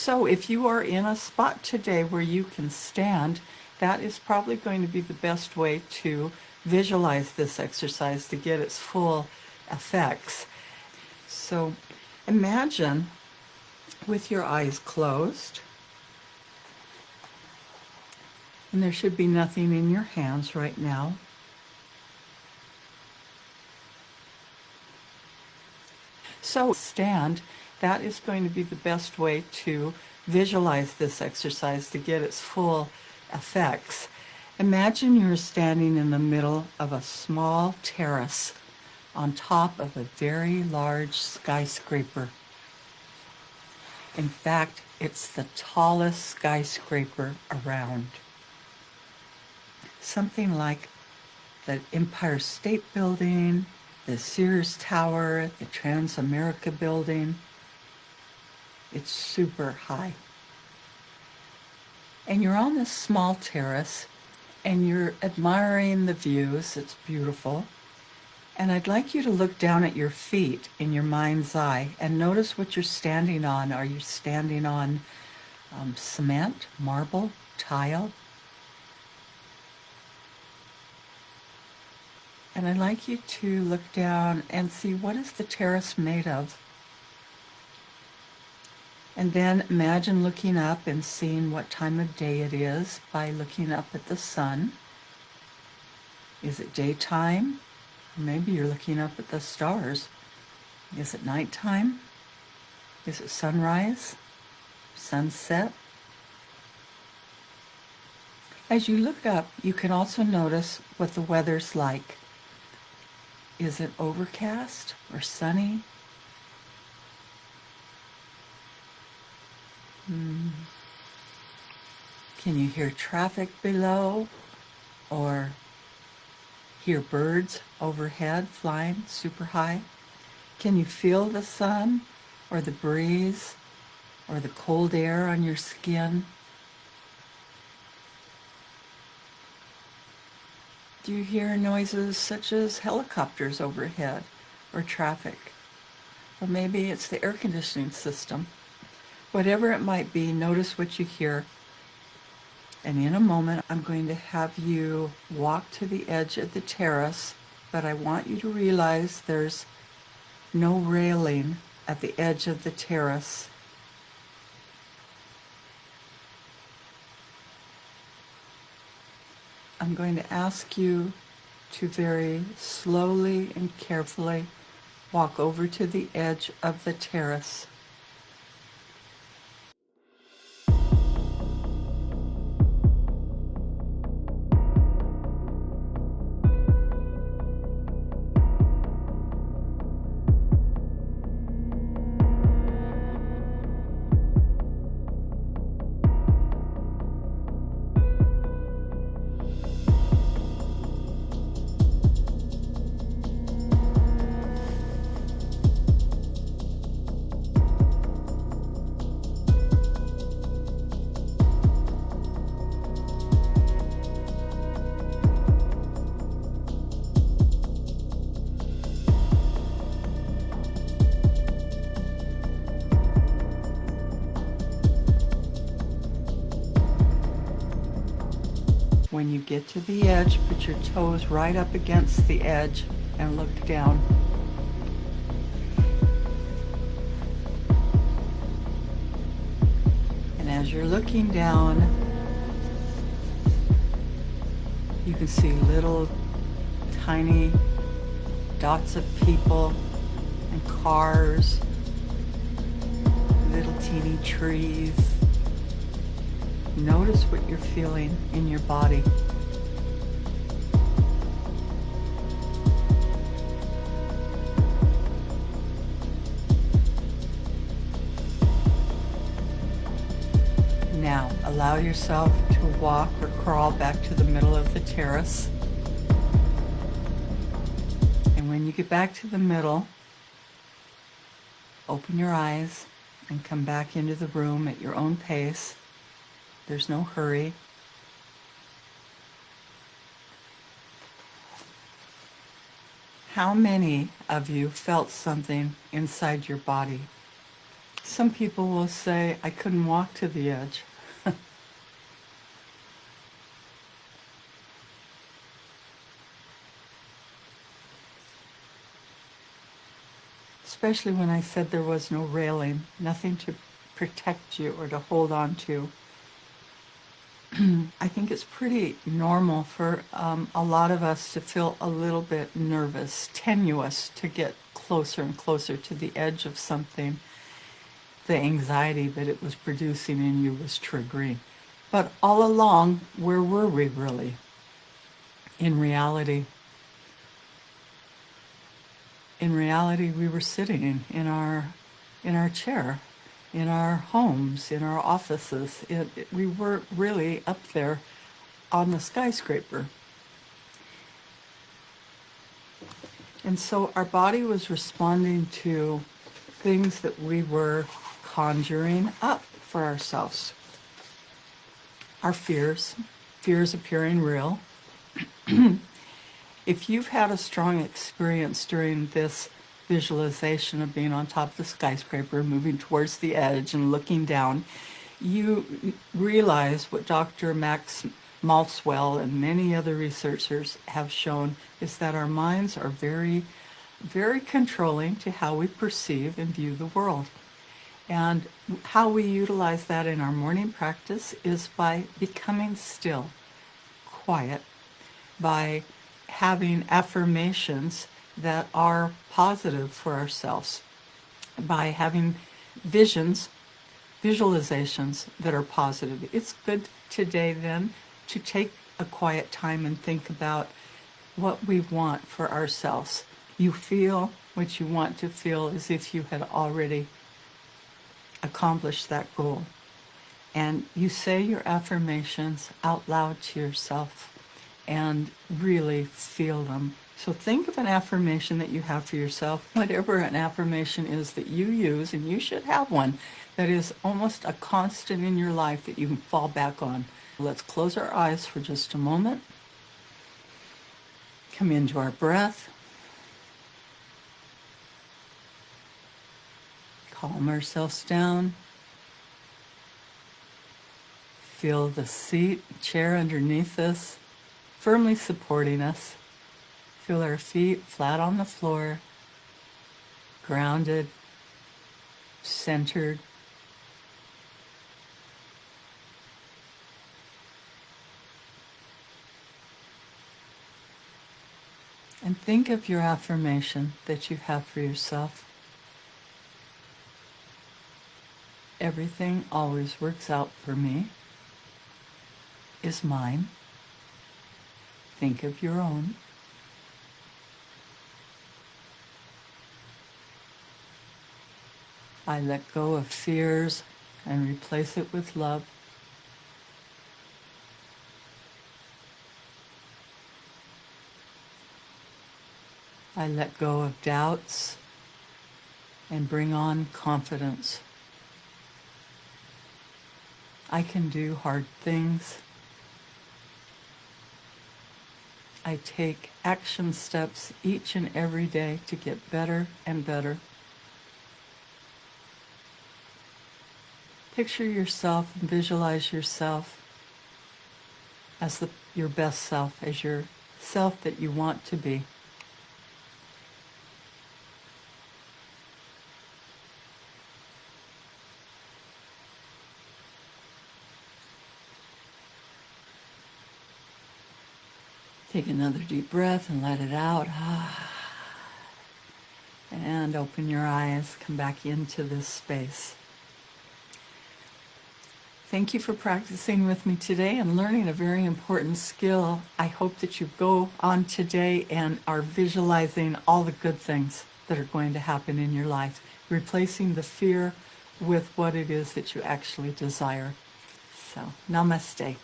So if you are in a spot today where you can stand, that is probably going to be the best way to visualize this exercise to get its full effects. So imagine with your eyes closed, and there should be nothing in your hands right now. So stand, that is going to be the best way to visualize this exercise to get its full effects. Imagine you're standing in the middle of a small terrace on top of a very large skyscraper. In fact, it's the tallest skyscraper around. Something like the Empire State Building, the Sears Tower, the Transamerica Building. It's super high. And you're on this small terrace and you're admiring the views. It's beautiful. And I'd like you to look down at your feet in your mind's eye and notice what you're standing on. Are you standing on cement, marble, tile? And I'd like you to look down and see what is the terrace made of. And then imagine looking up and seeing what time of day it is by looking up at the sun. Is it daytime? Maybe you're looking up at the stars. Is it nighttime? Is it sunrise? Sunset? As you look up, you can also notice what the weather's like. Is it overcast or sunny? Can you hear traffic below or hear birds overhead flying super high? Can you feel the sun or the breeze or the cold air on your skin? Do you hear noises such as helicopters overhead or traffic? Or maybe it's the air conditioning system. Whatever it might be, notice what you hear. And in a moment, I'm going to have you walk to the edge of the terrace, but I want you to realize there's no railing at the edge of the terrace. I'm going to ask you to very slowly and carefully walk over to the edge of the terrace. When you get to the edge, put your toes right up against the edge and look down. And as you're looking down, you can see little tiny dots of people and cars, little teeny trees. Notice what you're feeling in your body. Now, allow yourself to walk or crawl back to the middle of the terrace. And when you get back to the middle, open your eyes and come back into the room at your own pace. There's no hurry. How many of you felt something inside your body? Some people will say, I couldn't walk to the edge. Especially when I said there was no railing, nothing to protect you or to hold on to. I think it's pretty normal for a lot of us to feel a little bit nervous, tenuous, to get closer and closer to the edge of something. The anxiety that it was producing in you was triggering. But all along, where were we really? In reality, we were sitting in our chair, in our homes, in our offices. We weren't really up there on the skyscraper. And so our body was responding to things that we were conjuring up for ourselves. Our fears appearing real. If you've had a strong experience during this visualization of being on top of the skyscraper, moving towards the edge and looking down, you realize what Dr. Max Maltzwell and many other researchers have shown is that our minds are very, very controlling to how we perceive and view the world. And how we utilize that in our morning practice is by becoming still, quiet, by having affirmations that are positive for ourselves, by having visualizations that are positive. It's good today then to take a quiet time and think about what we want for ourselves. You feel what you want to feel as if you had already accomplished that goal. And you say your affirmations out loud to yourself and really feel them. So think of an affirmation that you have for yourself, whatever an affirmation is that you use, and you should have one that is almost a constant in your life that you can fall back on. Let's close our eyes for just a moment. Come into our breath. Calm ourselves down. Feel the chair underneath us, firmly supporting us. Feel our feet flat on the floor, grounded, centered. And think of your affirmation that you have for yourself. Everything always works out for me is mine. Think of your own. I let go of fears and replace it with love. I let go of doubts and bring on confidence. I can do hard things. I take action steps each and every day to get better and better. Picture yourself and visualize yourself as your best self, as your self that you want to be. Take another deep breath and let it out. And open your eyes, come back into this space. Thank you for practicing with me today and learning a very important skill. I hope that you go on today and are visualizing all the good things that are going to happen in your life, replacing the fear with what it is that you actually desire. So, namaste.